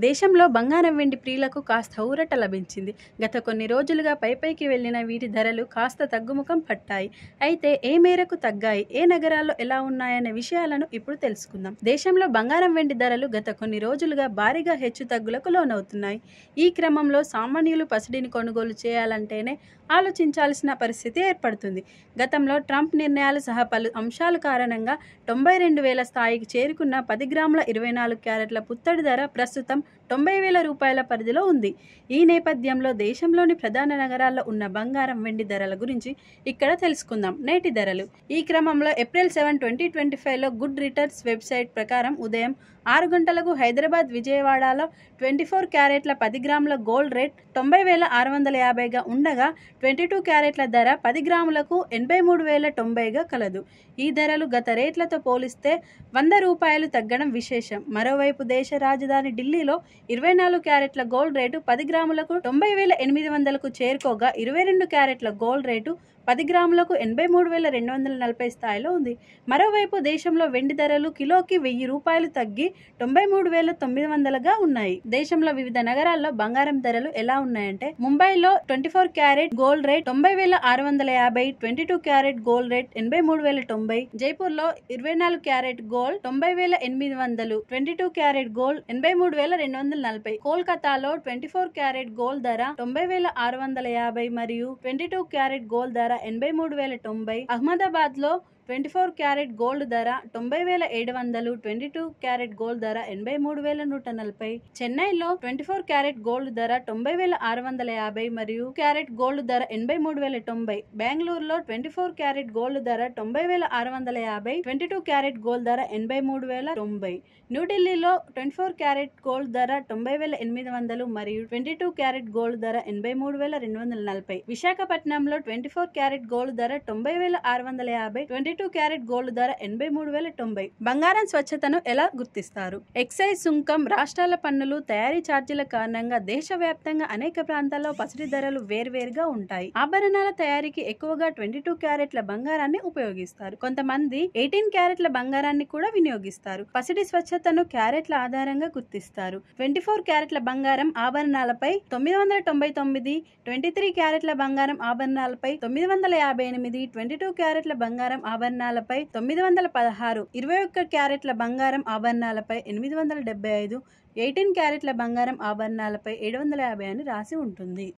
దేశంలో బంగారం వెండి ప్రియులకు కాస్త ఊరట లభించింది. గత కొన్ని రోజులుగా పైపైకి వెళ్లిన వీటి ధరలు కాస్త తగ్గుముఖం పట్టాయి. అయితే ఏ మేరకు తగ్గాయి, ఏ నగరాల్లో ఎలా ఉన్నాయనే విషయాలను ఇప్పుడు తెలుసుకుందాం. దేశంలో బంగారం వెండి ధరలు గత కొన్ని రోజులుగా భారీగా హెచ్చుతగ్గులకు లోనవుతున్నాయి. ఈ క్రమంలో సామాన్యులు పసిడిని కొనుగోలు చేయాలంటేనే ఆలోచించాల్సిన పరిస్థితి ఏర్పడుతుంది. గతంలో ట్రంప్ నిర్ణయాలు సహా పలు అంశాల కారణంగా 92,000 స్థాయికి చేరుకున్న 10 గ్రాముల 24 క్యారెట్ల పుత్తడి ధర ప్రస్తుతం 90,000 రూపాయల పరిధిలో ఉంది. ఈ నేపథ్యంలో దేశంలోని ప్రధాన నగరాల్లో ఉన్న బంగారం వెండి ధరల గురించి ఇక్కడ తెలుసుకుందాం. నేటి ధరలు. ఈ క్రమంలో ఏప్రిల్ 7, 2025లో గుడ్ రిటర్న్స్ వెబ్సైట్ ప్రకారం ఉదయం 6 గంటలకు హైదరాబాద్, విజయవాడలో 24 క్యారెట్ల 10 గ్రాముల గోల్డ్ రేట్ 90,650గా ఉండగా 22 క్యారెట్ల ధర 10 గ్రాములకు 83,090గా కలదు. ఈ ధరలు గత రేట్లతో పోలిస్తే 100 రూపాయలు తగ్గడం విశేషం. మరోవైపు దేశ రాజధాని ఢిల్లీలో 24 క్యారెట్ల గోల్డ్ రేటు 10 గ్రాములకు 90,800కు చేరుకోగా 22 క్యారెట్ల గోల్డ్ రేటు 10 గ్రాములకు 83,240 స్థాయిలో ఉంది. మరోవైపు దేశంలో వెండి ధరలు కిలోకి 1,000 రూపాయలు తగ్గి 93,900గా ఉన్నాయి. దేశంలో వివిధ నగరాల్లో బంగారం ధరలు ఎలా ఉన్నాయంటే, ముంబైలో 24 carat gold rate 90,650, 22 carat gold rate 83,090, జైపూర్లో 24 carat gold 90,800, 22 carat gold 83,240, కోల్కతాలో 24 క్యారెట్ గోల్డ్ ధర 90,650 మరియు 22 క్యారెట్ గోల్డ్ ధర 83,090, అహ్మదాబాద్ లో 24 క్యారెట్ గోల్డ్ ధర 90,700, 22 క్యారెట్ గోల్డ్ ధర 83,140, చెన్నైలో 24 క్యారెట్ గోల్డ్ ధర 90,650 మరియు క్యారెట్ గోల్డ్ ధర 83,090, బెంగళూరులో 24 క్యారెట్ గోల్డ్ ధర 90,650, 22 క్యారెట్ గోల్డ్ ధర 83,090, న్యూఢిల్లీలో 24 క్యారెట్ గోల్డ్ ధర 90,800 మరియు 22 క్యారెట్ గోల్డ్ ధర 83,240, విశాఖపట్నంలో 24 క్యారెట్ గోల్డ్ ధర 90,650, 22 క్యారెట్ గోల్డ్ ధర 83,090. బంగారం స్వచ్ఛతను ఎలా గుర్తిస్తారు? ఎక్సైజ్ సుంకం, రాష్ట్రాల పన్నులు, తయారీ ఛార్జీల కారణంగా దేశవ్యాప్తంగా అనేక ప్రాంతాల్లో పసిడి ధరలు వేర్వేరుగా ఉంటాయి. ఆభరణాల తయారీకి ఎక్కువగా 22 క్యారెట్ల బంగారాన్ని ఉపయోగిస్తారు. కొంతమంది 18 క్యారెట్ల బంగారాన్ని కూడా వినియోగిస్తారు. పసిడి స్వచ్ఛతను క్యారెట్ల ఆధారంగా గుర్తిస్తారు. 24 క్యారెట్ల బంగారం ఆభరణాలపై 999, 23 క్యారెట్ల బంగారం ఆభరణాలపై 958, 22 క్యారెట్ల బంగారం ఆభరణాలపై 916, 21 క్యారెట్ల బంగారం ఆభరణాలపై 875, 18 క్యారెట్ల బంగారం ఆభరణాలపై 750 అని రాసి ఉంటుంది.